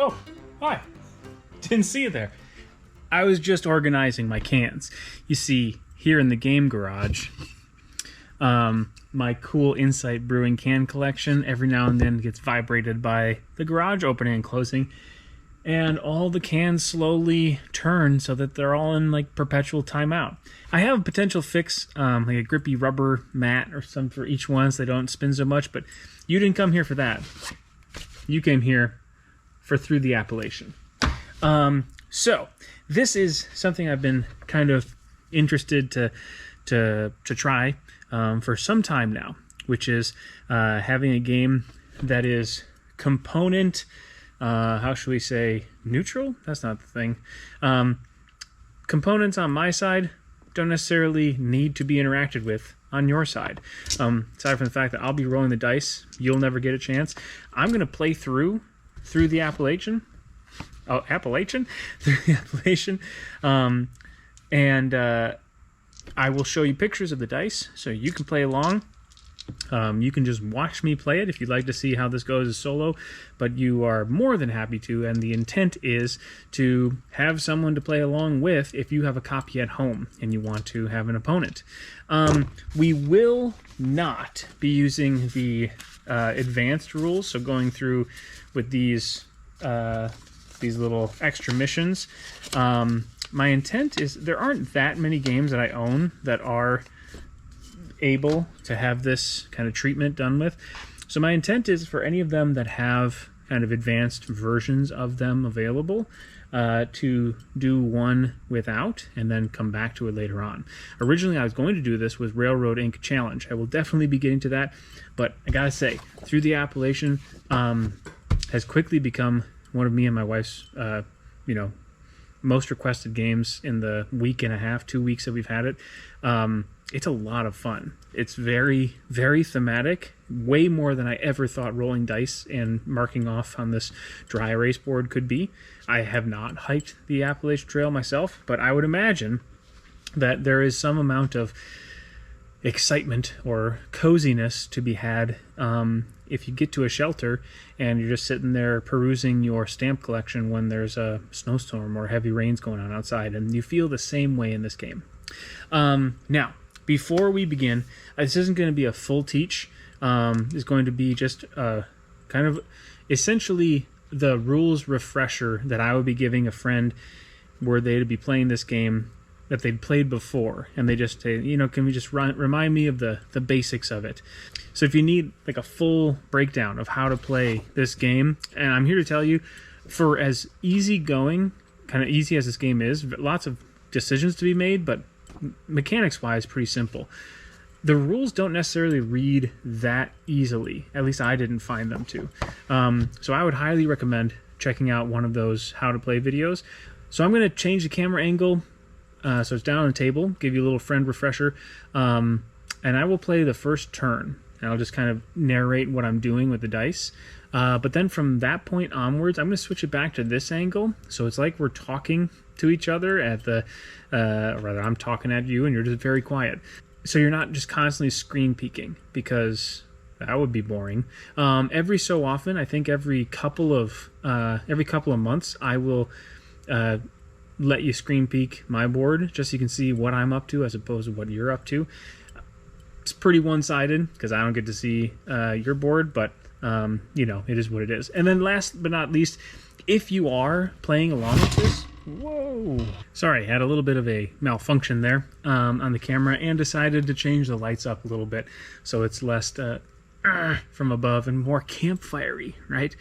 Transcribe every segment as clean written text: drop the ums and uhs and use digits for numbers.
Oh, hi. Didn't see you there. I was just organizing my cans. You see, here in the game garage, my cool Insight Brewing can collection every now and then gets vibrated by the garage opening and closing. And all the cans slowly turn so that they're all in like perpetual timeout. I have a potential fix, like a grippy rubber mat or something for each one so they don't spin so much, but you didn't come here for that. You came here for Thru the Appalachian. So this is something I've been kind of interested to try for some time now, which is having a game that is component, how should we say, neutral? That's not the thing. Components on my side don't necessarily need to be interacted with on your side. Aside from the fact that I'll be rolling the dice, you'll never get a chance. I'm going to play through the Appalachian. Oh, Appalachian? Through the Appalachian. And I will show you pictures of the dice so you can play along. You can just watch me play it if you'd like to see how this goes as solo, but you are more than happy to, and the intent is to have someone to play along with if you have a copy at home and you want to have an opponent. We will not be using the advanced rules, so going through with these little extra missions. My intent is there aren't that many games that I own that are able to have this kind of treatment done with. So my intent is for any of them that have kind of advanced versions of them available to do one without and then come back to it later on. Originally I was going to do this with Railroad Inc. Challenge. I will definitely be getting to that, but I gotta say, Thru the Appalachian has quickly become one of me and my wife's most requested games in the week and a half, 2 weeks that we've had it. It's a lot of fun. It's very, very thematic, way more than I ever thought rolling dice and marking off on this dry erase board could be. I have not hiked the Appalachian Trail myself, but I would imagine that there is some amount of excitement or coziness to be had if you get to a shelter and you're just sitting there perusing your stamp collection when there's a snowstorm or heavy rains going on outside, and you feel the same way in this game. Now, before we begin, this isn't going to be a full teach. It's going to be just kind of essentially the rules refresher that I would be giving a friend were they to be playing this game that they'd played before, and they just say, can we just remind me of the basics of it. So if you need like a full breakdown of how to play this game, and I'm here to tell you, for as easygoing, kind of easy as this game is, lots of decisions to be made, but mechanics-wise, pretty simple. The rules don't necessarily read that easily. At least I didn't find them to. So I would highly recommend checking out one of those how to play videos. So I'm going to change the camera angle so it's down on the table, give you a little friend refresher, and I will play the first turn. And I'll just kind of narrate what I'm doing with the dice. But then from that point onwards, I'm going to switch it back to this angle. So it's like we're talking to each other at the, or rather I'm talking at you and you're just very quiet. So you're not just constantly screen peeking, because that would be boring. Every so often, I think every couple of months, I will let you screen peek my board just so you can see what I'm up to as opposed to what you're up to. It's pretty one-sided because I don't get to see your board, but it is what it is. And then last but not least, if you are playing along with this, whoa, sorry, had a little bit of a malfunction there on the camera, and decided to change the lights up a little bit so it's less from above and more campfirey, right?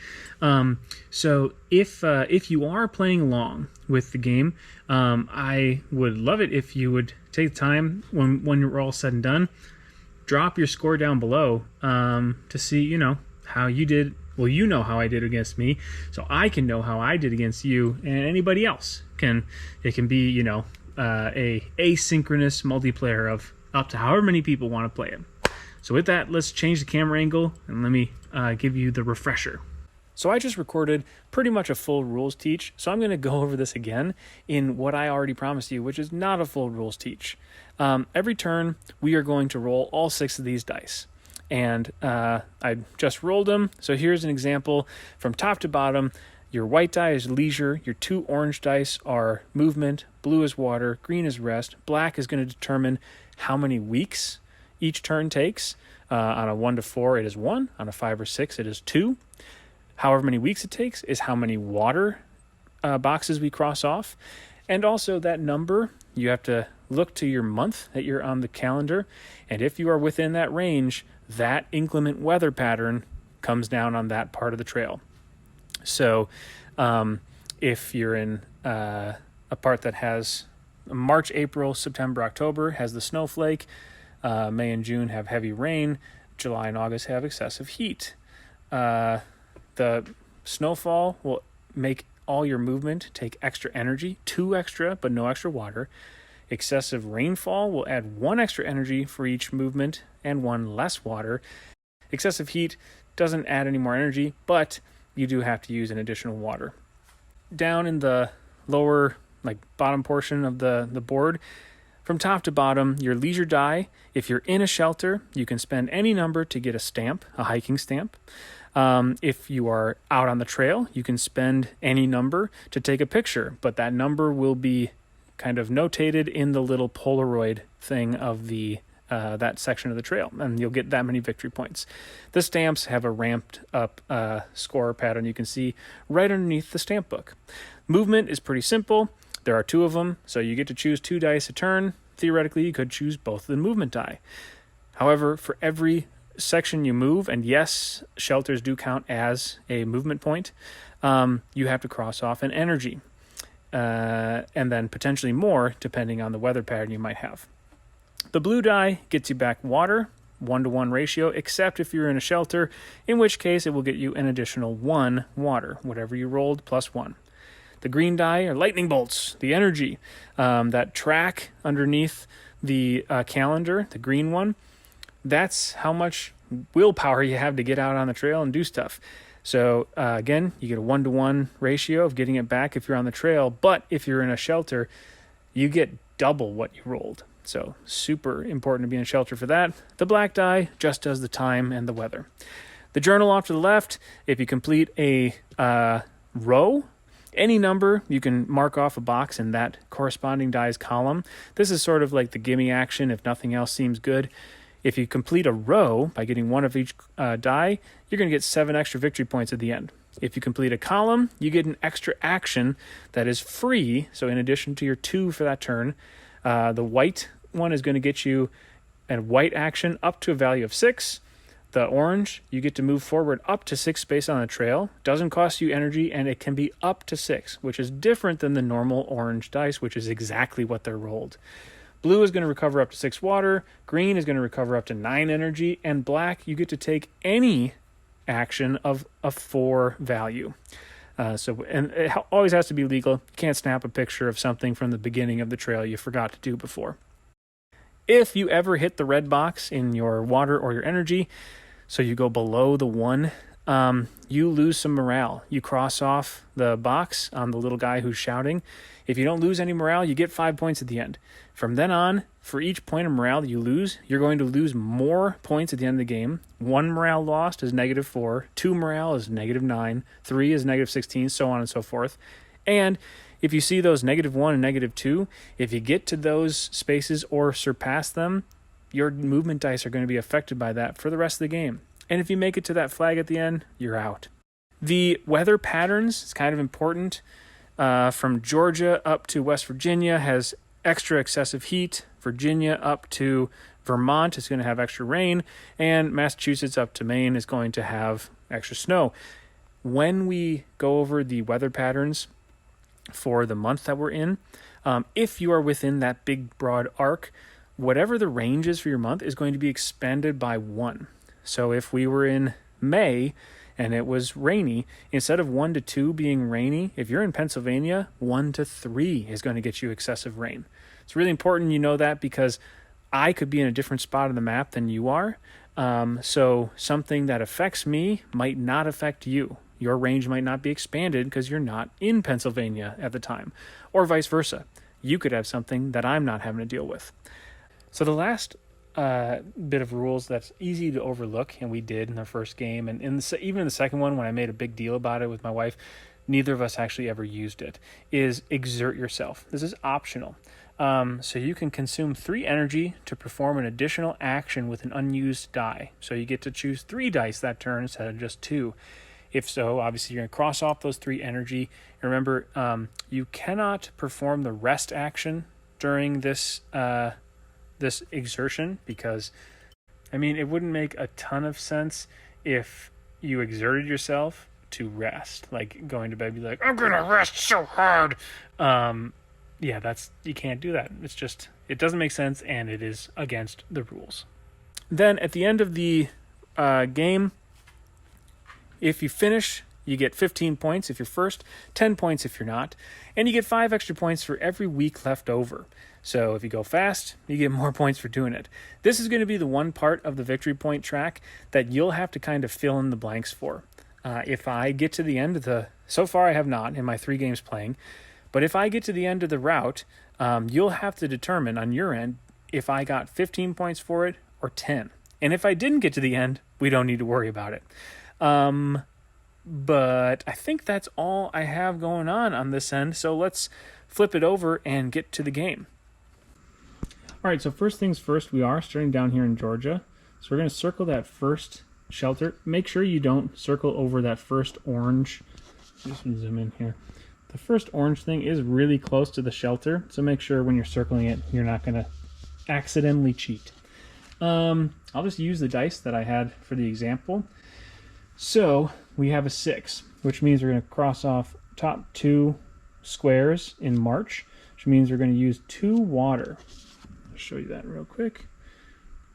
So if you are playing along with the game, I would love it if you would take the time when you're all said and done, drop your score down below to see, how you did. Well, you know how I did against me, so I can know how I did against you, and anybody else can. It can be, a asynchronous multiplayer of up to however many people want to play it. So with that, let's change the camera angle, and let me give you the refresher. So I just recorded pretty much a full rules teach, so I'm going to go over this again in what I already promised you, which is not a full rules teach. Every turn, we are going to roll all 6 of these dice. And I just rolled them, so here's an example from top to bottom. Your white die is leisure. Your 2 orange dice are movement. Blue is water. Green is rest. Black is going to determine how many weeks each turn takes. On a 1 to 4, it is 1. On a 5 or 6, it is 2. However many weeks it takes is how many water boxes we cross off. And also that number, you have to look to your month that you're on the calendar. And if you are within that range, that inclement weather pattern comes down on that part of the trail. So if you're in a part that has March, April, September, October has the snowflake, May and June have heavy rain, July and August have excessive heat. The snowfall will make all your movement take extra energy, 2 extra, but no extra water. Excessive rainfall will add 1 extra energy for each movement and 1 less water. Excessive heat doesn't add any more energy, but you do have to use an additional water. Down in the lower, bottom portion of the board, from top to bottom, your leisure die, if you're in a shelter, you can spend any number to get a stamp, a hiking stamp. If you are out on the trail, you can spend any number to take a picture, but that number will be kind of notated in the little Polaroid thing of the that section of the trail, and you'll get that many victory points. The stamps have a ramped up score pattern you can see right underneath the stamp book. Movement is pretty simple. There are 2 of them, so you get to choose 2 dice a turn. Theoretically, you could choose both of the movement die. However, for every section you move, and yes, shelters do count as a movement point, you have to cross off an energy, and then potentially more depending on the weather pattern you might have. The blue die gets you back water, 1-to-1 ratio, except if you're in a shelter, in which case it will get you an additional 1 water, whatever you rolled plus 1. The green die are lightning bolts, the energy, that track underneath the calendar, the green one. That's how much willpower you have to get out on the trail and do stuff. So again, you get a 1-to-1 ratio of getting it back if you're on the trail, but if you're in a shelter, you get double what you rolled. So super important to be in a shelter for that. The black die just does the time and the weather. The journal off to the left, if you complete a row, any number, you can mark off a box in that corresponding die's column. This is sort of like the gimme action if nothing else seems good. If you complete a row by getting 1 of each die, you're going to get 7 extra victory points at the end. If you complete a column, you get an extra action that is free. So in addition to your 2 for that turn, the white one is going to get you a white action up to a value of 6. The orange, you get to move forward up to 6 space on the trail. Doesn't cost you energy, and it can be up to 6, which is different than the normal orange dice, which is exactly what they're rolled. Blue is going to recover up to 6 water. Green is going to recover up to 9 energy. And black, you get to take any action of a 4 value. And it always has to be legal. You can't snap a picture of something from the beginning of the trail you forgot to do before. If you ever hit the red box in your water or your energy, so you go below the 1, you lose some morale. You cross off the box on the little guy who's shouting. If you don't lose any morale, you get 5 points at the end. From then on, for each point of morale that you lose, you're going to lose more points at the end of the game. 1 morale lost is -4, 2 morale is -9, 3 is -16, so on and so forth. And if you see those -1 and -2, if you get to those spaces or surpass them, your movement dice are going to be affected by that for the rest of the game. And if you make it to that flag at the end, you're out. The weather patterns is kind of important. From Georgia up to West Virginia has extra excessive heat. Virginia up to Vermont is going to have extra rain. And Massachusetts up to Maine is going to have extra snow. When we go over the weather patterns for the month that we're in, if you are within that big broad arc, whatever the range is for your month is going to be expanded by 1. So if we were in May and it was rainy, instead of 1 to 2 being rainy, if you're in Pennsylvania, 1 to 3 is going to get you excessive rain. It's really important you know that, because I could be in a different spot on the map than you are. So something that affects me might not affect you. Your range might not be expanded because you're not in Pennsylvania at the time, or vice versa. You could have something that I'm not having to deal with. So the last bit of rules that's easy to overlook, and we did in the first game, and even in the second one when I made a big deal about it with my wife, neither of us actually ever used it, is exert yourself. This is optional. So you can consume 3 energy to perform an additional action with an unused die. So you get to choose 3 dice that turn instead of just 2. If so, obviously you're going to cross off those 3 energy. And remember, you cannot perform the rest action during this this exertion, because, I mean, it wouldn't make a ton of sense if you exerted yourself to rest, like going to bed, be like, I'm gonna rest so hard. Yeah, you can't do that. It's just, it doesn't make sense, and it is against the rules. Then at the end of the game, if you finish, you get 15 points if you're first, 10 points if you're not, and you get 5 extra points for every week left over. So if you go fast, you get more points for doing it. This is going to be the one part of the victory point track that you'll have to kind of fill in the blanks for. If I get to the end of so far I have not in my 3 games playing, but if I get to the end of the route, you'll have to determine on your end if I got 15 points for it or 10. And if I didn't get to the end, we don't need to worry about it. But I think that's all I have going on this end. So let's flip it over and get to the game. All right, so first things first, we are starting down here in Georgia. So we're going to circle that first shelter. Make sure you don't circle over that first orange. Just zoom in here. The first orange thing is really close to the shelter, so make sure when you're circling it, you're not going to accidentally cheat. I'll just use the dice that I had for the example. So we have a 6, which means we're going to cross off top 2 squares in March, which means we're going to use 2 water. I'll show you that real quick.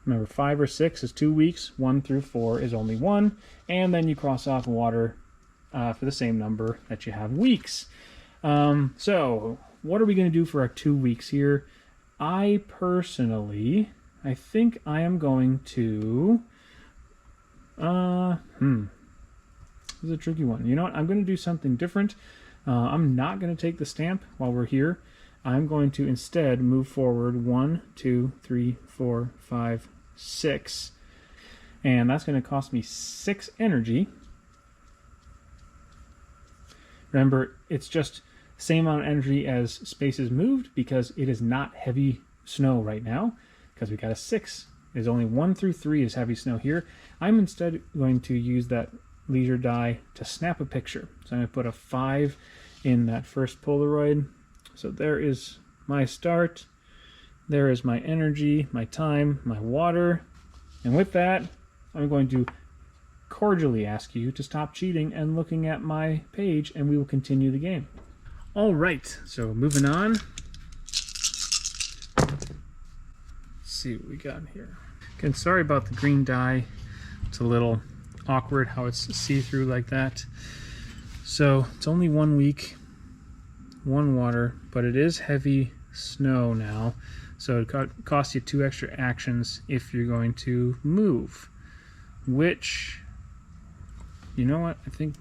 Remember, 5 or 6 is 2 weeks, 1 through 4 is only 1, and then you cross off water for the same number that you have weeks. So what are we going to do for our 2 weeks here? I think I am going to, this is a tricky one. You know what? I'm going to do something different. I'm not going to take the stamp while we're here. I'm going to instead move forward 1, 2, 3, 4, 5, 6. And that's going to cost me 6 energy. Remember, it's just the same amount of energy as spaces moved because it is not heavy snow right now because we got a 6. There's only 1 through 3 is heavy snow here. I'm instead going to use that leisure die to snap a picture. So I'm going to put a 5 in that first Polaroid. So there is my start. There is my energy, my time, my water. And with that, I'm going to cordially ask you to stop cheating and looking at my page, and we will continue the game. All right, so moving on. Let's see what we got here. Again, sorry about the green dye. It's a little awkward how it's see-through like that. So it's only 1 week, 1 water, but it is heavy snow now. So it costs you 2 extra actions if you're going to move, which, you know what, I think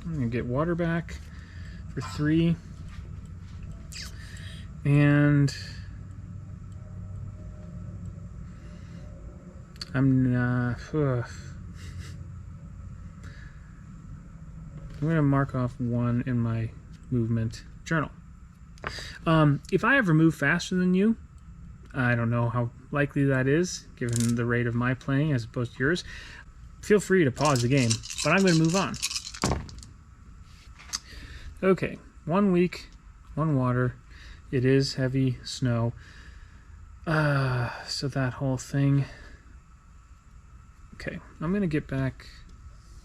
I'm going to get water back for 3. And I'm going to mark off 1 in my movement journal. If I ever move faster than you, I don't know how likely that is given the rate of my playing as opposed to yours, feel free to pause the game, but I'm going to move on. Okay, 1 week, 1 water. It is heavy snow. So that whole thing. Okay, I'm going to get back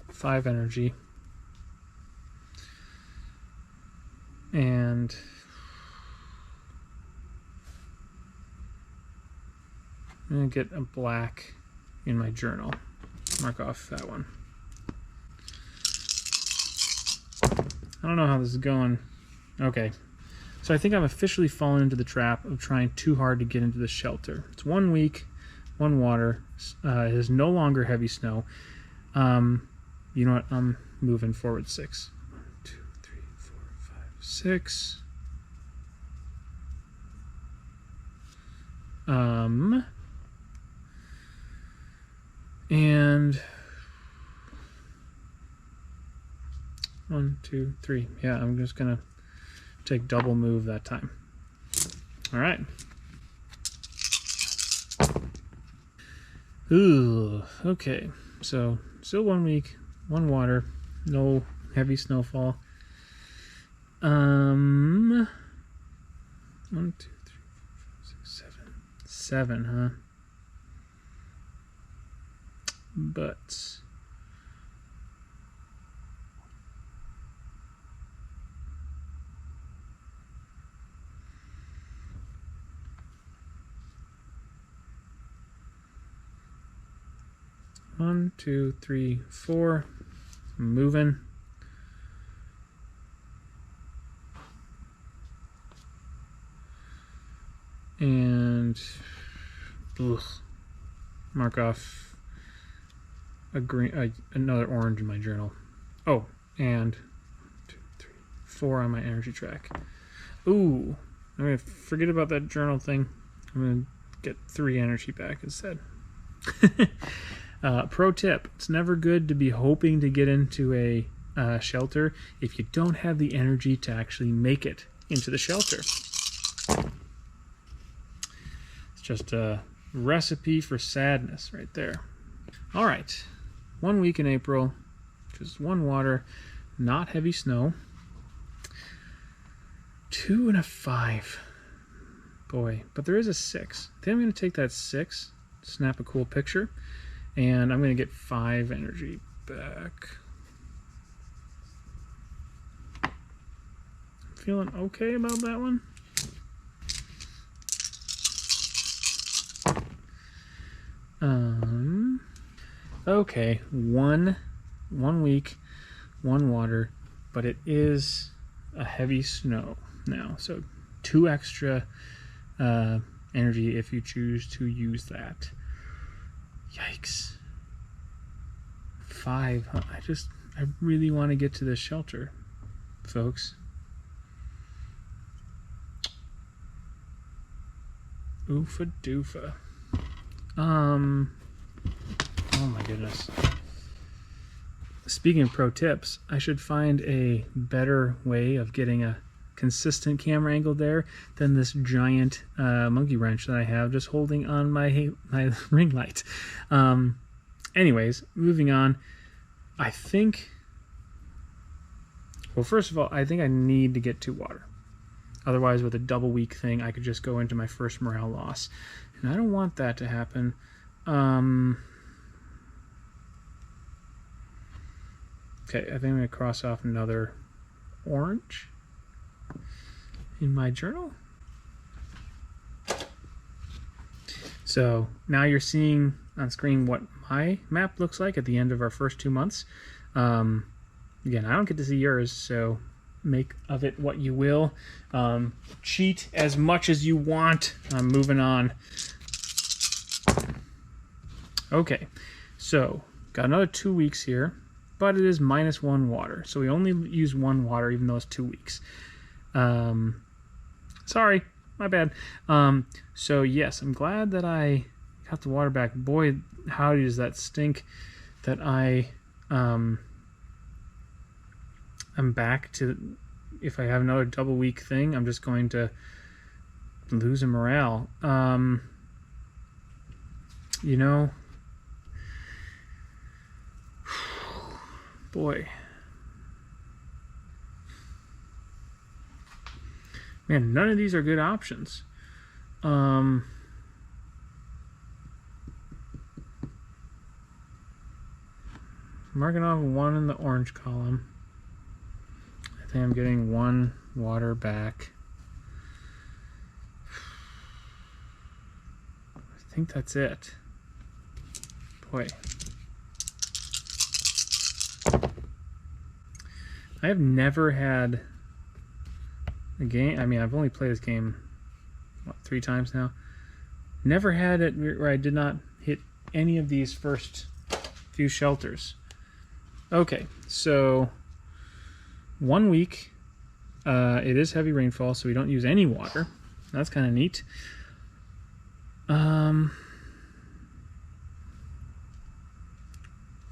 5 energy. And I'm going to get a black in my journal. Mark off that one. I don't know how this is going. Okay. So I think I've officially fallen into the trap of trying too hard to get into the shelter. It's 1 week, 1 water. It is no longer heavy snow. You know what? I'm moving forward 6. 1, 2, 3, 4, 5, 6. And 1, 2, 3. Yeah, I'm just gonna take double move that time. All right. Ooh, okay. So still 1 week, 1 water, no heavy snowfall. 1, 2, 3, 4, 5, 6, 7, huh? But one, 2, 3, 4. Moving. And mark off a green, another orange in my journal. Oh, and 1, 2, 3, 4 on my energy track. Ooh, I'm gonna forget about that journal thing. I'm gonna get 3 energy back instead. Pro tip: it's never good to be hoping to get into a shelter if you don't have the energy to actually make it into the shelter. It's just a recipe for sadness right there. All right, 1 week in April, just 1 water, not heavy snow. 2 and a 5. Boy, but there is a 6. I think I'm going to take that 6, snap a cool picture, and I'm going to get 5 energy back. Feeling okay about that one? Okay, one week, 1 water, but it is a heavy snow now, so 2 extra energy if you choose to use that. Yikes. 5, huh? I really want to get to this shelter, folks. Oofa doofa. Oh my goodness. Speaking of pro tips, I should find a better way of getting a consistent camera angle there than this giant monkey wrench that I have just holding on my ring light. Anyways, moving on. I think, well, first of all, I think I need to get 2 water. Otherwise, with a double week thing, I could just go into my first morale loss. And I don't want that to happen. Okay, I think I'm going to cross off another orange in my journal. So now you're seeing on screen what my map looks like at the end of our first 2 months. Again, I don't get to see yours, so make of it what you will. Cheat as much as you want. I'm moving on. Okay, so got another 2 weeks here, but it is -1 water. So we only use 1 water even though it's 2 weeks. Sorry, my bad. So yes, I'm glad that I got the water back. Boy, howdy does that stink that I'm back to, if I have another double week thing, I'm just going to lose a morale. You know, boy. Man, none of these are good options. Marking off 1 in the orange column. I think I'm getting 1 water back. I think that's it. Boy. I have never had a game, I mean, I've only played this game, what, 3 times now? Never had it where I did not hit any of these first few shelters. Okay, so 1 week. It is heavy rainfall, so we don't use any water. That's kind of neat.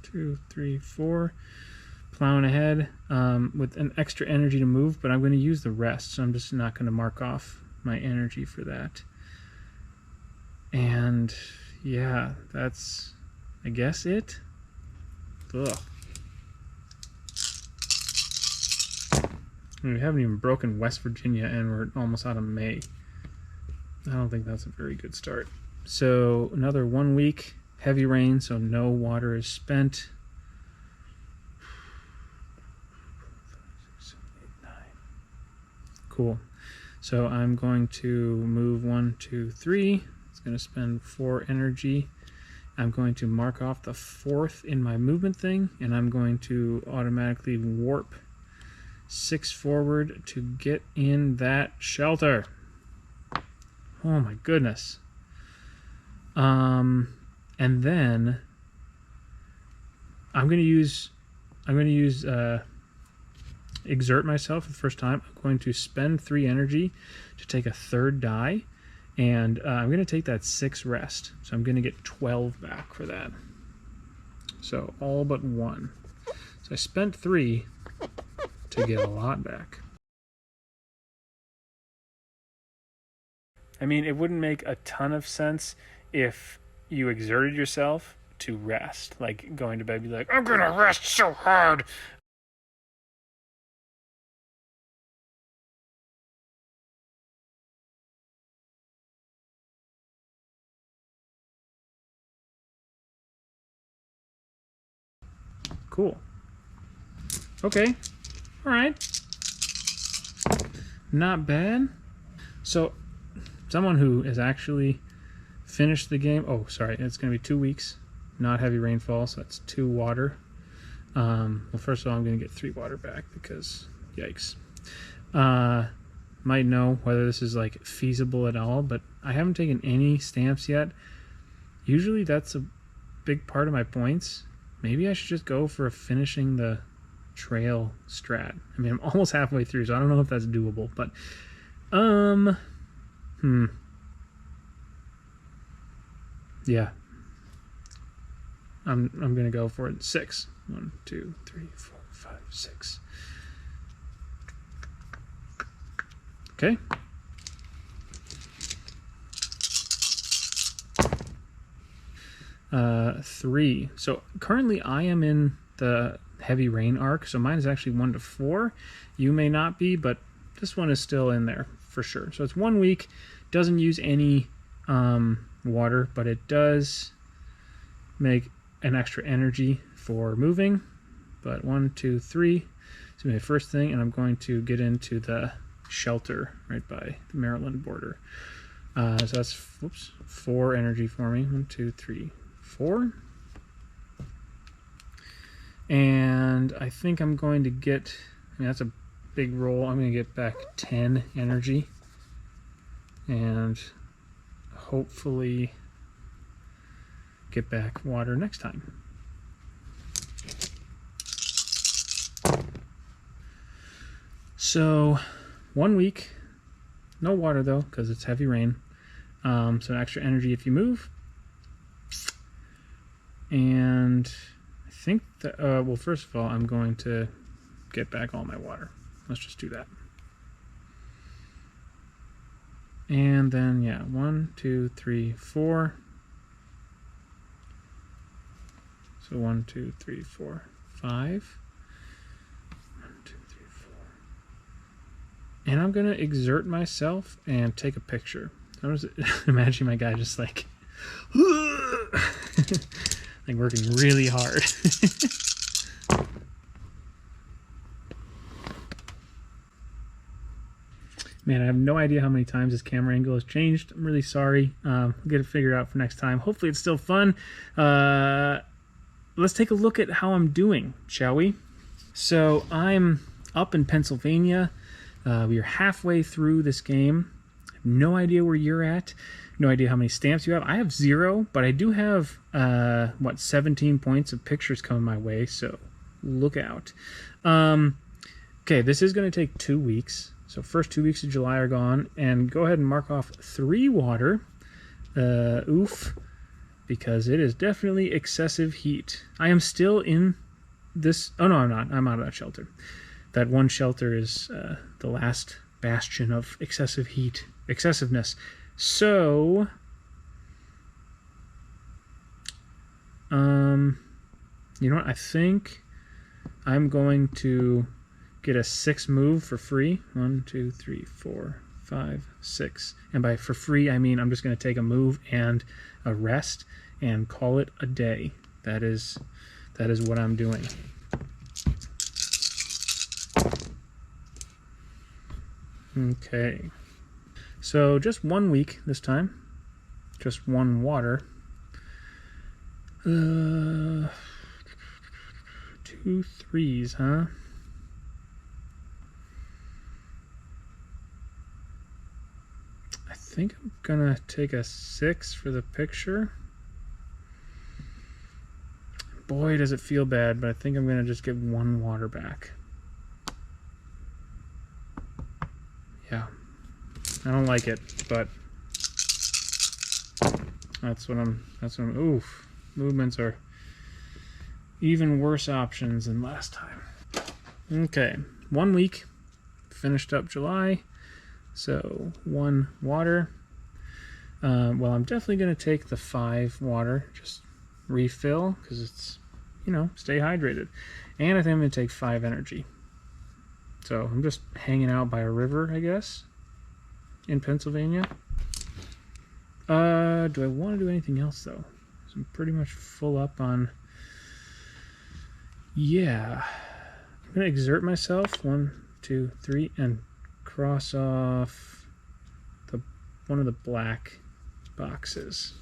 2, 3, 4. plowing ahead with an extra energy to move, but I'm going to use the rest, so I'm just not going to mark off my energy for that. And yeah, that's, I guess, it. Ugh. We haven't even broken West Virginia, and we're almost out of May. I don't think that's a very good start. So another 1 week, heavy rain, so no water is spent. 6, 7, 8, 9. Cool. So I'm going to move 1, 2, 3. It's going to spend 4 energy. I'm going to mark off the 4th in my movement thing, and I'm going to automatically warp 6 forward to get in that shelter. Oh my goodness. And then I'm going to use exert myself for the first time. I'm going to spend 3 energy to take a 3rd die, and I'm going to take that 6 rest. So I'm going to get 12 back for that. So all but 1. So I spent 3 to get a lot back. I mean, it wouldn't make a ton of sense if you exerted yourself to rest, like going to bed, be like, I'm gonna rest so hard. Cool. Okay. All right. Not bad. So someone who has actually finished the game, oh sorry, it's going to be 2 weeks, not heavy rainfall, so that's 2 water. Well, first of all, I'm going to get 3 water back because yikes. Might know whether this is like feasible at all, but I haven't taken any stamps yet. Usually that's a big part of my points. Maybe I should just go for finishing the trail strat. I mean, I'm almost halfway through, so I don't know if that's doable, but yeah, I'm gonna go for it. 6. 1, 2, 3, 4, 5, 6. Okay. Three. So currently I am in the heavy rain arc, so mine is actually 1 to 4. You may not be, but this one is still in there for sure. So it's 1 week, doesn't use any water, but it does make an extra energy for moving. But 1, 2, 3. So my first thing, and I'm going to get into the shelter right by the Maryland border. So that's 4 energy for me. 1, 2, 3, 4. And I think I'm going to get, I mean, that's a big roll. I'm going to get back 10 energy. And hopefully get back water next time. So 1 week, no water though, because it's heavy rain. So extra energy if you move. And I think that, well, first of all, I'm going to get back all my water. Let's just do that. And then, yeah, 1, 2, 3, 4. So 1, 2, 3, 4, 5. 1, 2, 3, 4. And I'm going to exert myself and take a picture. I'm just imagining my guy just like, like working really hard. Man, I have no idea how many times this camera angle has changed. I'm really sorry. We'll get it figured out for next time. Hopefully it's still fun. Let's take a look at how I'm doing, shall we? So I'm up in Pennsylvania. We are halfway through this game. I have no idea where you're at. No idea how many stamps you have. I have 0, but I do have, 17 points of pictures coming my way, so look out. Okay, this is going to take 2 weeks. So first 2 weeks of July are gone, and go ahead and mark off 3 water. Oof, because it is definitely excessive heat. I am still in this... Oh, no, I'm not. I'm out of that shelter. That one shelter is the last bastion of excessiveness. So... you know what? I think I'm going to get a 6 move for free. 1, 2, 3, 4, 5, 6. And by for free, I mean I'm just going to take a move and a rest and call it a day. That is what I'm doing. Okay. So just 1 week this time. Just 1 water. 2 3s, huh? I think I'm gonna take a 6 for the picture. Boy, does it feel bad, but I think I'm gonna just get 1 water back. Yeah, I don't like it, but that's what I'm. Oof, movements are even worse options than last time. Okay, 1 week, finished up July, so 1 water. Well, I'm definitely going to take the 5 water, just refill, because it's, stay hydrated. And I think I'm going to take 5 energy. So I'm just hanging out by a river, I guess, in Pennsylvania. Do I want to do anything else, though? So I'm pretty much full up on... Yeah. I'm going to exert myself. 1, 2, 3, and cross off one of the black boxes.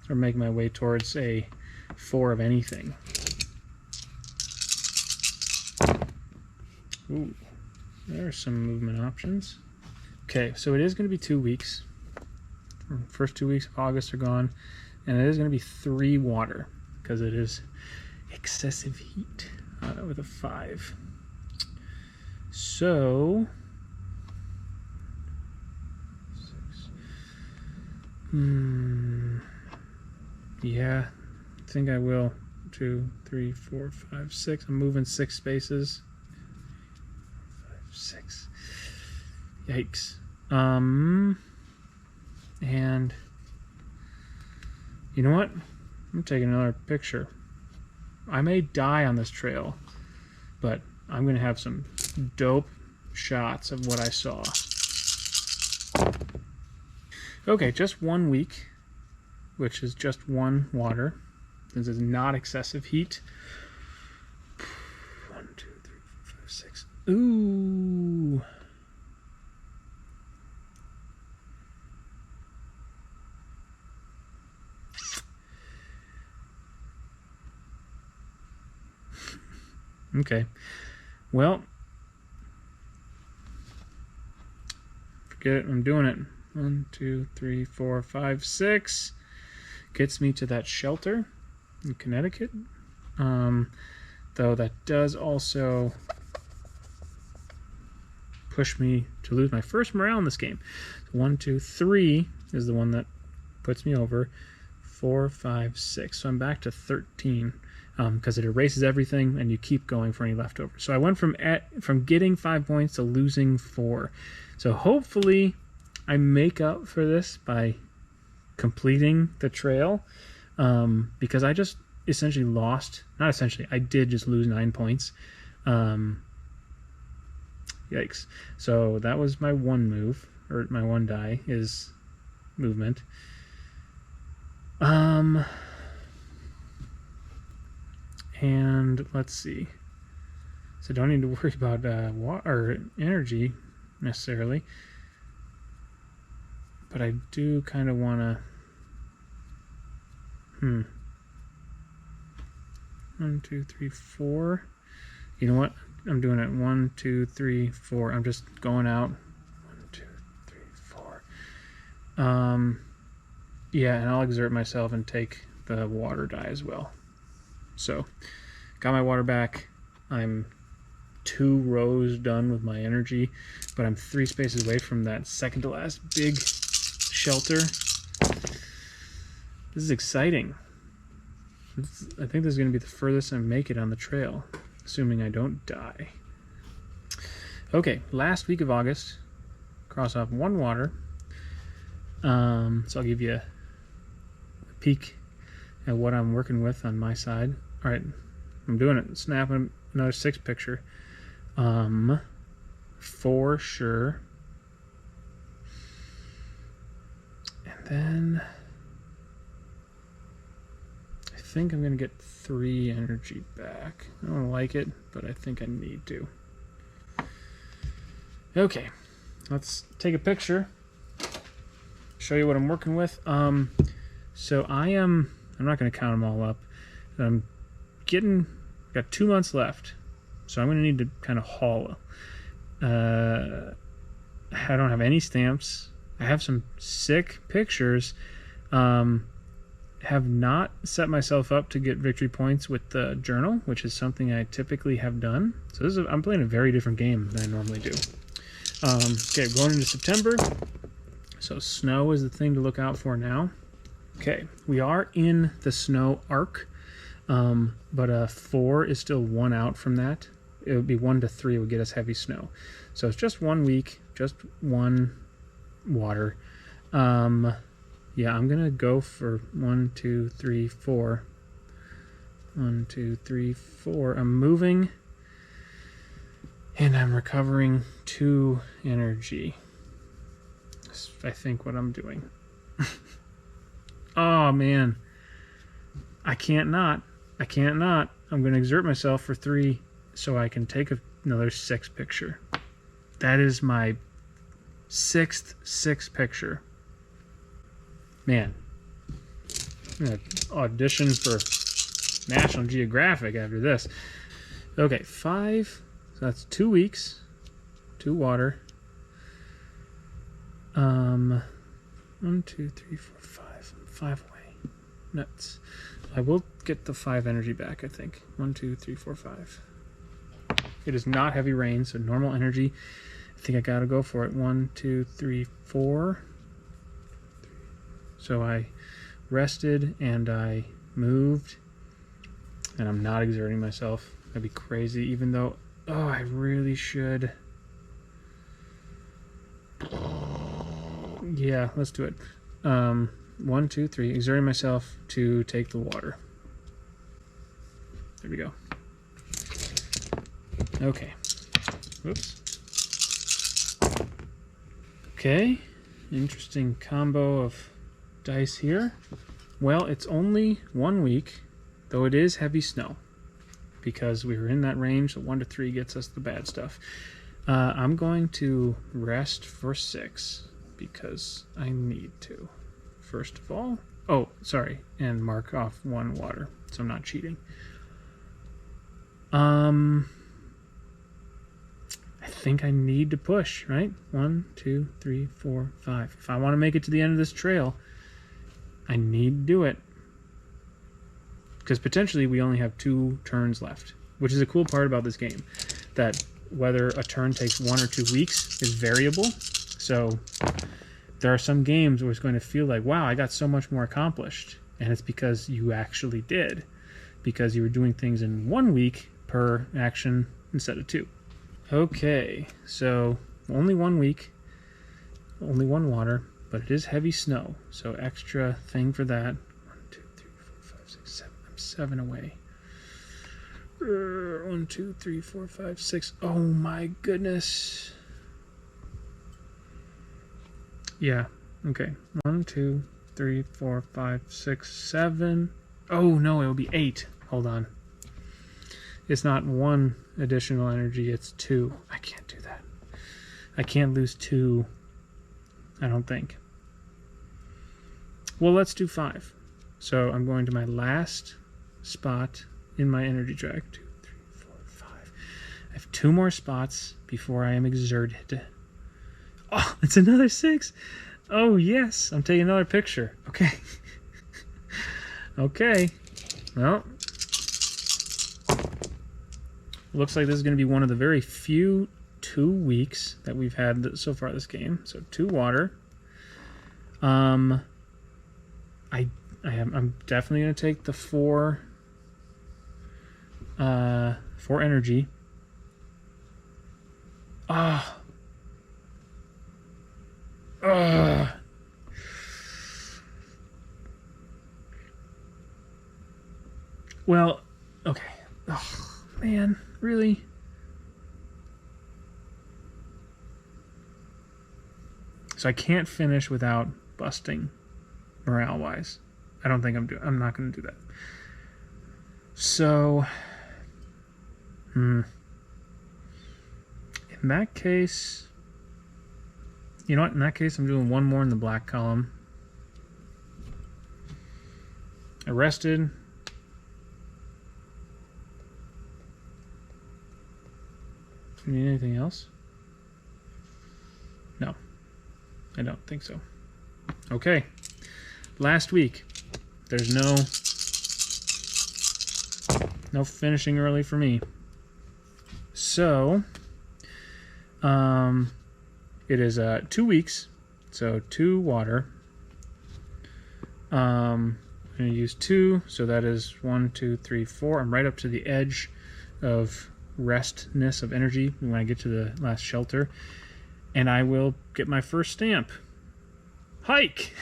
Or make my way towards a 4 of anything. Ooh, there are some movement options. Okay, so it is going to be 2 weeks. First 2 weeks of August are gone. And it is going to be 3 water, because it is excessive heat with a 5. So... 6. Yeah, I think I will. 2, 3, 4, 5, 6. I'm moving 6 spaces. 5, 6. Yikes. And you know what? I'm taking another picture. I may die on this trail, but I'm going to have some dope shots of what I saw. Okay, just 1 week, which is just 1 water. This is not excessive heat. 1, 2, 3, 4, 5, 6. Ooh. Okay. Well, forget it. I'm doing it. 1, 2, 3, 4, 5, 6. Gets me to that shelter in Connecticut. Though that does also push me to lose my first morale in this game. 1, 2, 3 is the one that puts me over. 4, 5, 6. So I'm back to 13. Because it erases everything and you keep going for any leftovers. So I went from getting 5 points to losing 4. So hopefully I make up for this by completing the trail, because I just essentially lost, not essentially, I did just lose 9 points. Yikes. So that was my 1 move, or my 1 die is movement. And let's see. So don't need to worry about water or energy necessarily. But I do kind of want to... 1, 2, 3, 4. You know what? I'm doing it. 1, 2, 3, 4. I'm just going out. 1, 2, 3, 4. Yeah, and I'll exert myself and take the water die as well. So, got my water back. I'm 2 rows done with my energy, but I'm 3 spaces away from that second to last big shelter. This is exciting. I think this is going to be the furthest I make it on the trail, assuming I don't die. Okay, last week of August, cross off 1 water. So I'll give you a peek at what I'm working with on my side. All right, I'm doing it. Snapping another 6 picture. For sure. And then I think I'm going to get 3 energy back. I don't like it, but I think I need to. Okay, let's take a picture, show you what I'm working with. So I'm not going to count them all up. Got 2 months left, so I'm going to need to kind of haul. I don't have any stamps. I have some sick pictures. Have not set myself up to get victory points with the journal, which is something I typically have done. So I'm playing a very different game than I normally do. Okay, going into September. So snow is the thing to look out for now. Okay, we are in the snow arc, but 4 is still 1 out from that. It would be 1 to 3 would get us heavy snow. So it's just 1 week, just 1 water. Yeah, I'm gonna go for 1, 2, 3, 4. 1, 2, 3, 4. I'm moving, and I'm recovering 2 energy. That's, I think, what I'm doing. Oh man, I can't not. I'm gonna exert myself for 3 so I can take another 6 picture. That is my 6th 6 picture. Man, I'm gonna audition for National Geographic after this. Okay, 5. So that's 2 weeks. 2 water. 1, 2, 3, 4, 5. 5 away. Nuts. I will get the 5 energy back, I think. 1, 2, 3, 4, 5. It is not heavy rain, so normal energy. I think I gotta go for it. 1, 2, 3, 4. So I rested and I moved, and I'm not exerting myself. That'd be crazy, even though, oh, I really should. Yeah, let's do it. 1, 2, 3, exerting myself to take the water. There we go. Okay. Whoops. Okay. Interesting combo of dice here. Well, it's only 1 week, though it is heavy snow, because we were in that range. So 1 to 3 gets us the bad stuff. I'm going to rest for 6 because I need to. First of all, oh, sorry, and mark off 1 water, so I'm not cheating. I think I need to push, right? 1, 2, 3, 4, 5. If I want to make it to the end of this trail, I need to do it. Because potentially we only have 2 turns left, which is a cool part about this game, that whether a turn takes 1 or 2 weeks is variable. So there are some games where it's going to feel like, wow, I got so much more accomplished. And it's because you actually did. Because you were doing things in 1 week per action instead of 2. Okay, so only 1 week, only 1 water, but it is heavy snow, so extra thing for that. 1, 2, 3, 4, 5, 6, 7. I'm 7 away. 1, 2, 3, 4, 5, 6. Oh my goodness. Yeah, okay. 1, 2, 3, 4, 5, 6, 7. Oh no, it will be 8. Hold on. It's not 1 additional energy, it's 2. I can't do that. I can't lose 2, I don't think. Well, let's do 5. So I'm going to my last spot in my energy track. 2, 3, 4, 5. I have 2 more spots before I am exerted. Oh, it's another 6. Oh, yes. I'm taking another picture. Okay. Okay. Well, looks like this is going to be one of the very few 2 weeks that we've had so far this game. So 2 water. I'm definitely going to take the 4 energy. Ah. Well, okay. Oh, man, really? So I can't finish without busting morale-wise. I don't think I'm not going to do that. So, in that case, you know what? In that case, I'm doing 1 more in the black column. Arrested. Do you need anything else? No, I don't think so. Okay, last week. There's no finishing early for me. So, it is 2 weeks. So 2 water. I'm going to use 2, so that is 1, 2, 3, 4. I'm right up to the edge of restness of energy when I get to the last shelter, and I will get my first stamp. Hike.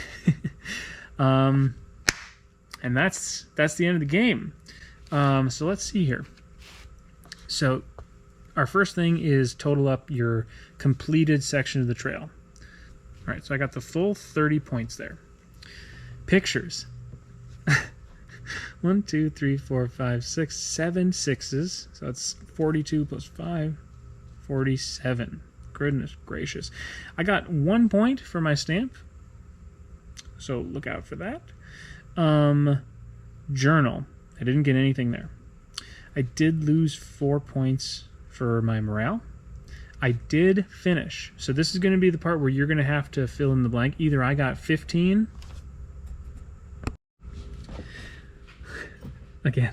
And that's the end of the game. So let's see here. So our first thing is total up your completed section of the trail. All right, so I got the full 30 points there. Pictures. 1, 2, 3, 4, 5, 6, 7 sixes. So that's 42 plus 5, 47. Goodness gracious. I got 1 point for my stamp, so look out for that. Journal. I didn't get anything there. I did lose 4 points for my morale. I did finish. So this is going to be the part where you're going to have to fill in the blank. Either I got 15. Again,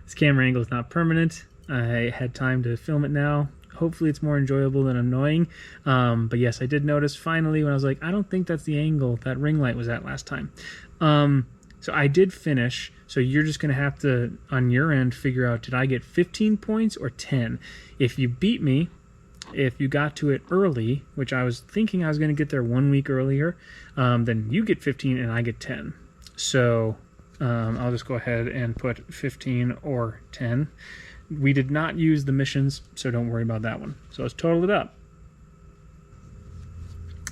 this camera angle is not permanent. I had time to film it now. Hopefully it's more enjoyable than annoying. But yes, I did notice finally when I was like, I don't think that's the angle that ring light was at last time. So I did finish. So you're just going to have to, on your end, figure out, did I get 15 points or 10? If you beat me, if you got to it early, which I was thinking I was going to get there 1 week earlier, then you get 15 and I get 10. So I'll just go ahead and put 15 or 10. We did not use the missions, so don't worry about that one. So let's total it up.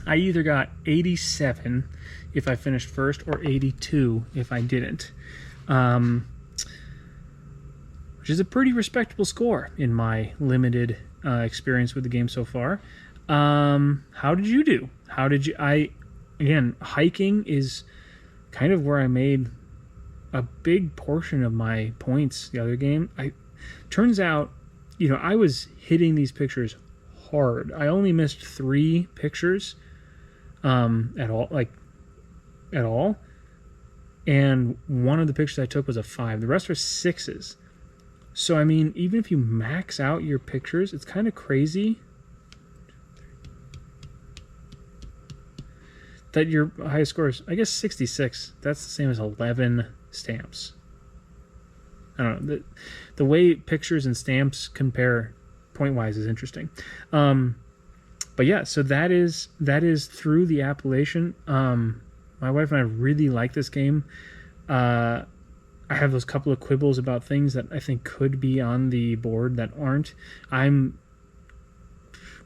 I either got 87 if I finished first or 82 if I didn't, which is a pretty respectable score in my limited experience with the game so far. How did you do? How did you... Again, hiking is kind of where I made a big portion of my points the other game. Turns out, you know, I was hitting these pictures hard. I only missed 3 pictures at all. And one of the pictures I took was a 5. The rest are 6s. So, I mean, even if you max out your pictures, it's kind of crazy that your highest score is, I guess, 66. That's the same as 11 stamps. I don't know. The way pictures and stamps compare point-wise is interesting. But yeah, so that is Thru the Appalachian. My wife and I really like this game. I have those couple of quibbles about things that I think could be on the board that aren't. I'm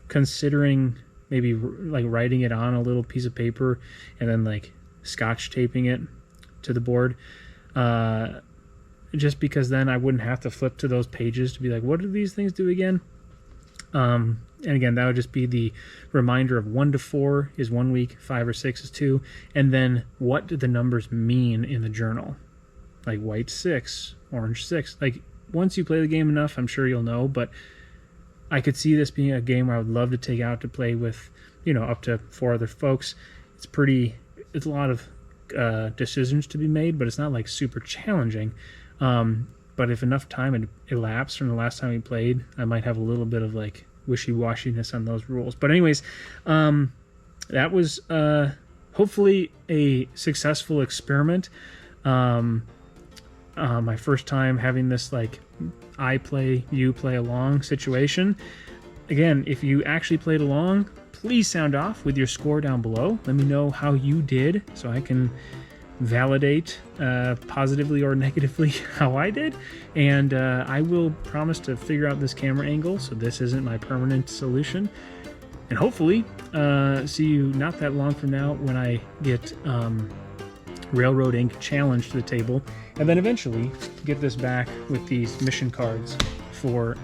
considering maybe like writing it on a little piece of paper and then like scotch taping it to the board. Just because then I wouldn't have to flip to those pages to be like, what do these things do again? And again, that would just be the reminder of 1 to 4 is 1 week, 5 or 6 is 2, and then what do the numbers mean in the journal? Like white 6, orange 6. Like once you play the game enough, I'm sure you'll know, but I could see this being a game where I would love to take out to play with, you know, up to 4 other folks. It's a lot of decisions to be made, but it's not like super challenging. But if enough time had elapsed from the last time we played, I might have a little bit of like wishy-washiness on those rules. But anyways, that was hopefully a successful experiment. My first time having this like I play, you play along situation. Again, if you actually played along, please sound off with your score down below. Let me know how you did so I can validate positively or negatively how I did. And I will promise to figure out this camera angle so this isn't my permanent solution. And hopefully see you not that long from now when I get Railroad Ink Challenge to the table, and then eventually get this back with these mission cards for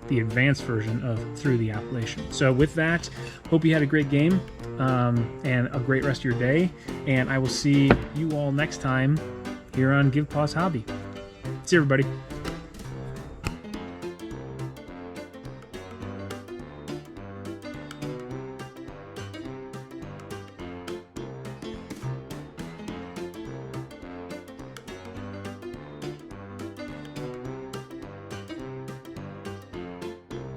the advanced version of Thru the Appalachian. So with that, hope you had a great game and a great rest of your day, and I will see you all next time here on Give Pause Hobby. See you, everybody.